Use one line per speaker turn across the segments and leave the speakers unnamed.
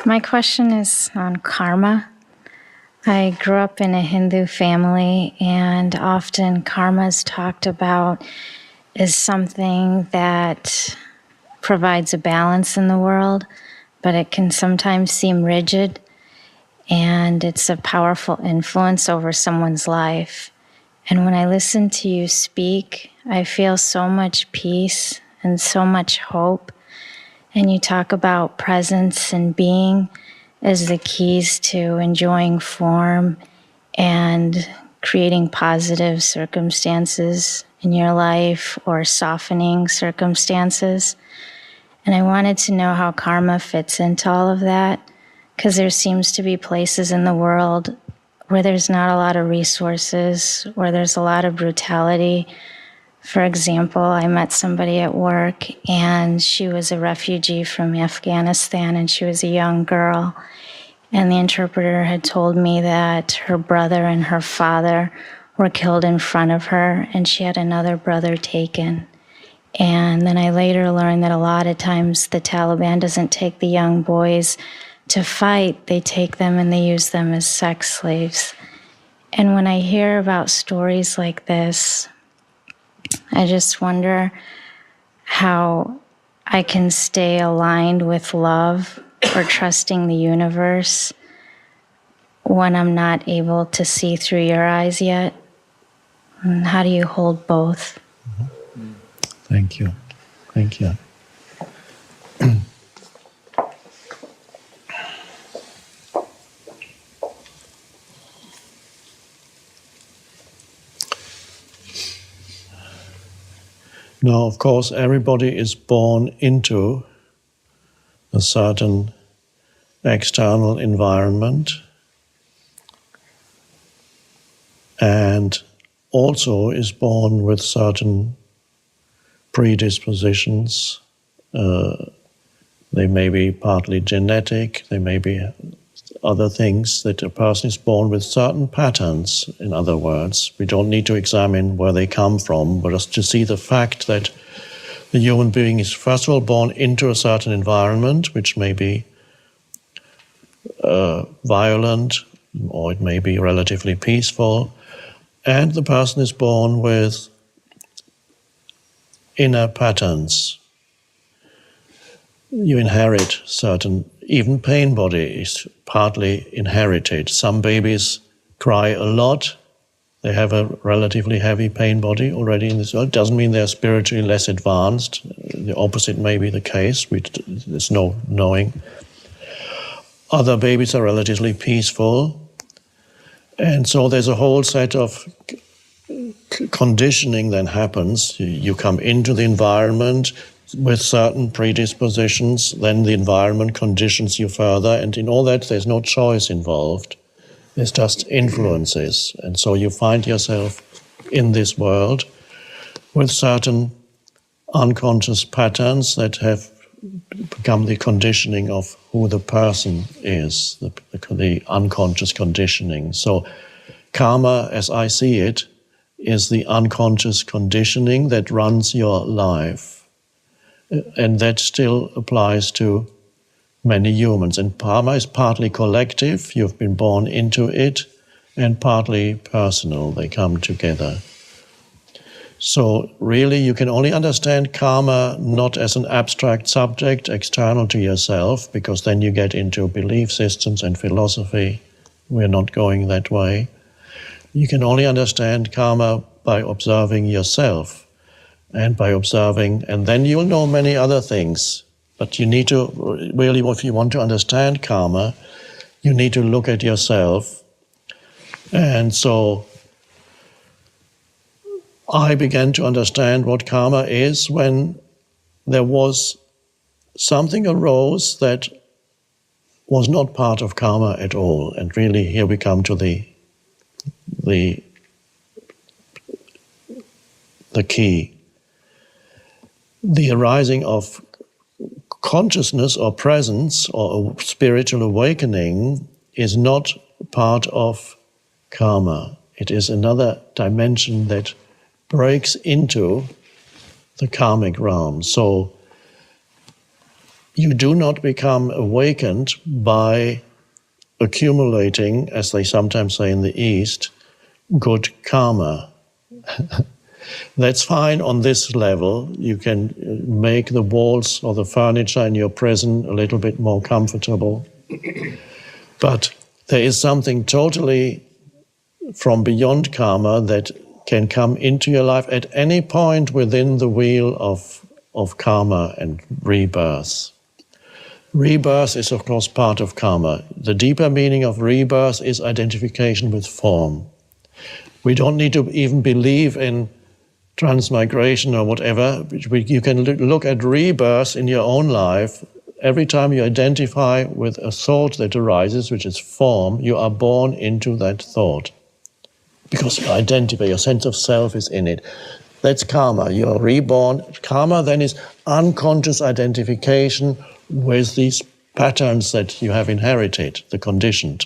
My question is on karma. I grew up in a Hindu family, and often karma is talked about as something that provides a balance in the world, but it can sometimes seem rigid, and it's a powerful influence over someone's life. And when I listen to you speak, I feel so much peace and so much hope. And you talk about presence and being as the keys to enjoying form and creating positive circumstances in your life or softening circumstances. And I wanted to know how karma fits into all of that, because there seems to be places in the world where there's not a lot of resources, where there's a lot of brutality. For example, I met somebody at work, and she was a refugee from Afghanistan, and she was a young girl. And the interpreter had told me that her brother and her father were killed in front of her, and she had another brother taken. And then I later learned that a lot of times the Taliban doesn't take the young boys to fight. They take them and they use them as sex slaves. And when I hear about stories like this, I just wonder how I can stay aligned with love or trusting the universe when I'm not able to see through your eyes yet. And how do you hold both?
Thank you. Thank you. Now, of course, everybody is born into a certain external environment and also is born with certain predispositions. They may be partly genetic, they may be other things, that a person is born with certain patterns, in other words. We don't need to examine where they come from, but just to see the fact that the human being is first of all born into a certain environment, which may be violent, or it may be relatively peaceful, and the person is born with inner patterns. You inherit certain, even pain body is partly inherited. Some babies cry a lot. They have a relatively heavy pain body already in this world. It doesn't mean they're spiritually less advanced. The opposite may be the case. There's no knowing. Other babies are relatively peaceful. And so there's a whole set of conditioning that happens. You come into the environment with certain predispositions, then the environment conditions you further, and in all that there's no choice involved. There's just influences. And so you find yourself in this world with certain unconscious patterns that have become the conditioning of who the person is, the unconscious conditioning. So karma, as I see it, is the unconscious conditioning that runs your life. And that still applies to many humans. And karma is partly collective, you've been born into it, and partly personal, they come together. So really you can only understand karma not as an abstract subject external to yourself, because then you get into belief systems and philosophy. We're not going that way. You can only understand karma by observing yourself. And by observing, and then you'll know many other things. But you need to, really, if you want to understand karma, you need to look at yourself. And so I began to understand what karma is when there was something arose that was not part of karma at all. And really, here we come to the key. The arising of consciousness or presence or a spiritual awakening is not part of karma. It is another dimension that breaks into the karmic realm. So you do not become awakened by accumulating, as they sometimes say in the East, good karma. That's fine on this level. You can make the walls or the furniture in your prison a little bit more comfortable. But there is something totally from beyond karma that can come into your life at any point within the wheel of karma and rebirth. Rebirth is, of course, part of karma. The deeper meaning of rebirth is identification with form. We don't need to even believe in transmigration or whatever. You can look at rebirth in your own life. Every time you identify with a thought that arises, which is form, you are born into that thought. Because you identify, your sense of self is in it. That's karma. You are reborn. Karma then is unconscious identification with these patterns that you have inherited, the conditioned.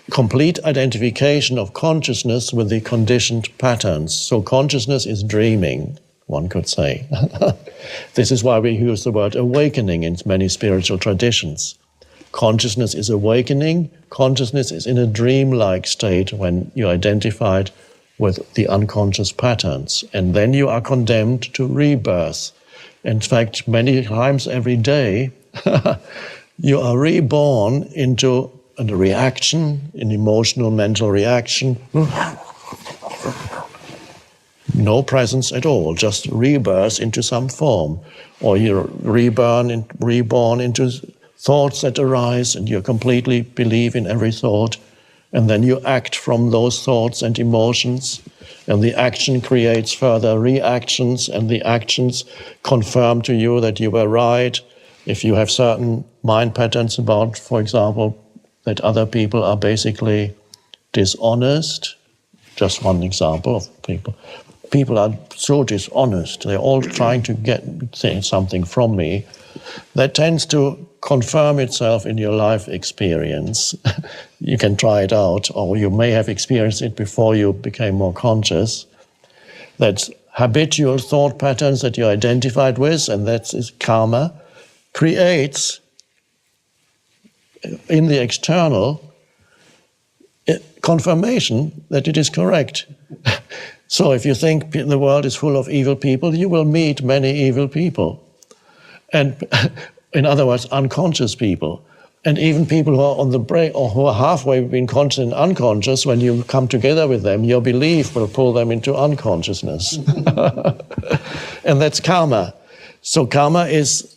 Complete identification of consciousness with the conditioned patterns. So consciousness is dreaming, one could say. This is why we use the word awakening in many spiritual traditions. Consciousness is awakening. Consciousness is in a dreamlike state when you identified with the unconscious patterns. And then you are condemned to rebirth. In fact, many times every day, you are reborn into a reaction, an emotional, mental reaction. No presence at all, just rebirth into some form. Or you're reborn into thoughts that arise and you completely believe in every thought. And then you act from those thoughts and emotions. And the action creates further reactions, and the actions confirm to you that you were right. If you have certain mind patterns about, for example, that other people are basically dishonest, just one example of people. People are so dishonest, they're all trying to say something from me. That tends to confirm itself in your life experience. You can try it out, or you may have experienced it before you became more conscious. That habitual thought patterns that you identified with, and that is karma, creates in the external confirmation that it is correct. So if you think the world is full of evil people, you will meet many evil people. And in other words, unconscious people. And even people who are on the break or who are halfway between conscious and unconscious, when you come together with them, your belief will pull them into unconsciousness. And that's karma. So karma is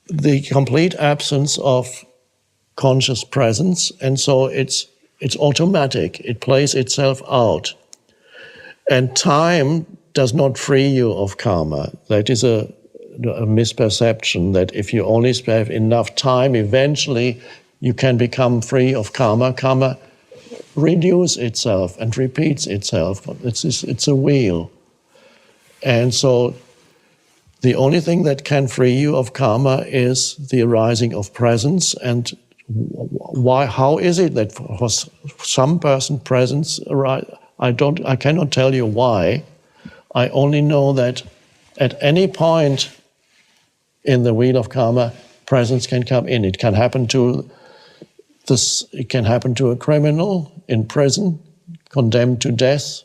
the complete absence of conscious presence, and so it's automatic. It plays itself out. And time does not free you of karma. That is a misperception, that if you only have enough time, eventually you can become free of karma. Karma renews itself and repeats itself. It's a wheel. And so the only thing that can free you of karma is the arising of presence. And how is it that for some person presence arises? I cannot tell you why. I only know that at any point in the wheel of karma, presence can come in. It can happen to this. It can happen to a criminal in prison, condemned to death.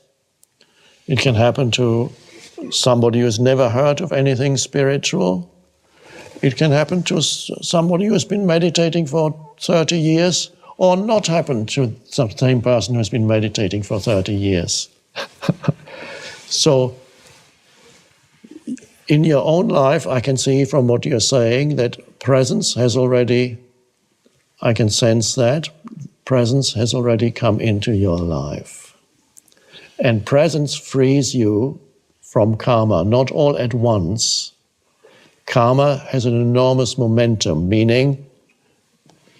It can happen to somebody who has never heard of anything spiritual. It can happen to somebody who has been meditating for 30 years, or not happen to the same person who has been meditating for 30 years. So, in your own life, I can see from what you're saying that presence has already, I can sense that, presence has already come into your life. And presence frees you from karma, not all at once. Karma has an enormous momentum, meaning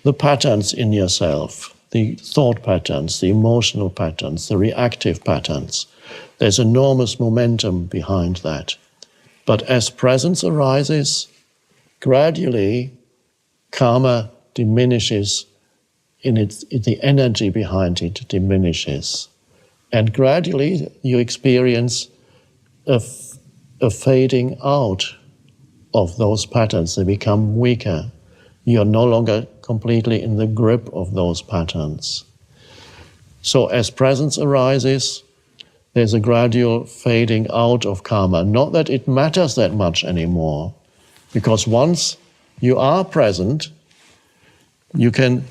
the patterns in yourself, the thought patterns, the emotional patterns, the reactive patterns. There's enormous momentum behind that. But as presence arises, gradually karma diminishes the energy behind it diminishes. And gradually you experience a fading out of those patterns. They become weaker. You are no longer completely in the grip of those patterns. So as presence arises, there's a gradual fading out of karma. Not that it matters that much anymore, because once you are present, you can,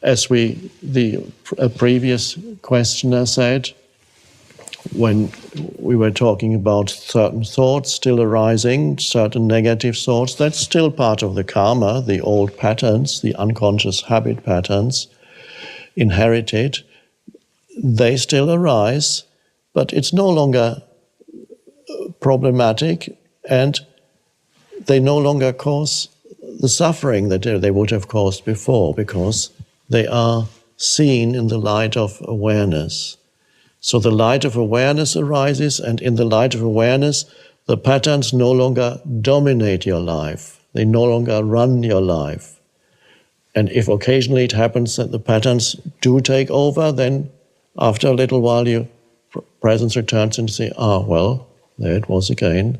as a previous questioner said, when we were talking about certain thoughts still arising, certain negative thoughts, that's still part of the karma, the old patterns, the unconscious habit patterns inherited. They still arise, but it's no longer problematic, and they no longer cause the suffering that they would have caused before, because they are seen in the light of awareness. So the light of awareness arises, and in the light of awareness, the patterns no longer dominate your life. They no longer run your life. And if occasionally it happens that the patterns do take over, then after a little while your presence returns and you say, well, there it was again.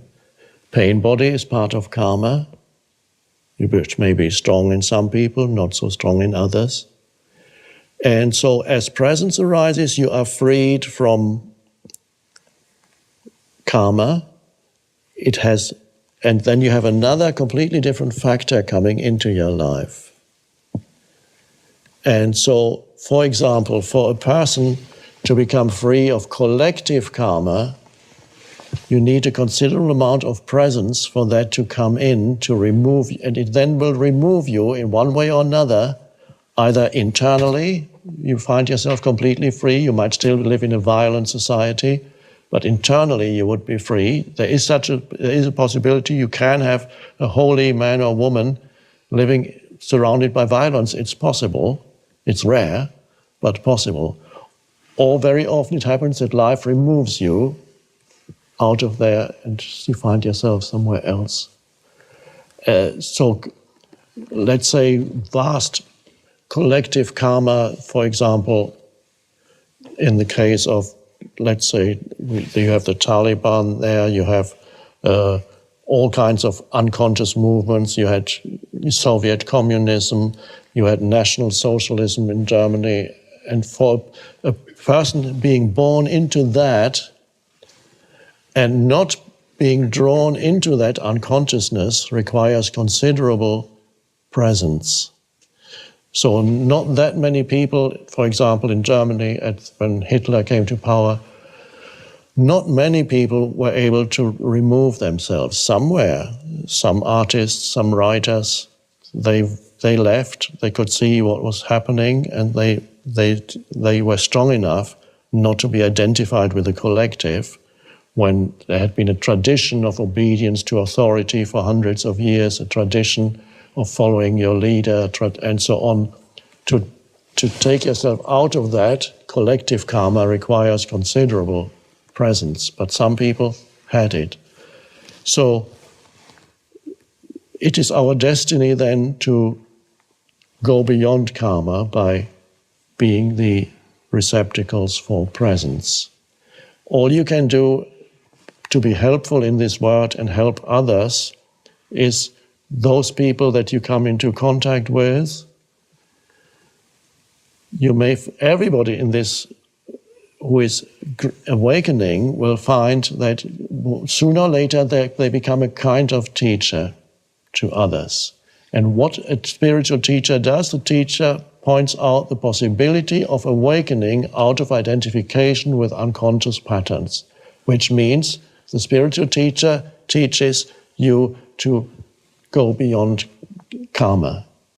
Pain body is part of karma, which may be strong in some people, not so strong in others. And so as presence arises, you are freed from karma. And then you have another completely different factor coming into your life. And so, for example, for a person to become free of collective karma, you need a considerable amount of presence for that to come in, to remove, and it then will remove you in one way or another, either internally, you find yourself completely free, you might still live in a violent society, but internally you would be free. There is a possibility you can have a holy man or woman living surrounded by violence. It's possible. It's rare, but possible. Or very often it happens that life removes you out of there and you find yourself somewhere else. So let's say vast collective karma, for example, in the case of, let's say, you have the Taliban there, you have all kinds of unconscious movements, you had Soviet communism, you had National Socialism in Germany, and for a person being born into that and not being drawn into that unconsciousness requires considerable presence. So not that many people, for example, in Germany, when Hitler came to power, not many people were able to remove themselves. Some were. Some artists, some writers, they left, they could see what was happening, and they were strong enough not to be identified with the collective when there had been a tradition of obedience to authority for hundreds of years, a tradition of following your leader, and so on. To take yourself out of that, collective karma requires considerable presence, but some people had it. So it is our destiny then to go beyond karma by being the receptacles for presence. All you can do to be helpful in this world and help others is those people that you come into contact with. Everybody in this who is awakening will find that sooner or later they become a kind of teacher to others. And what a spiritual teacher does, the teacher points out the possibility of awakening out of identification with unconscious patterns, which means the spiritual teacher teaches you to go beyond karma.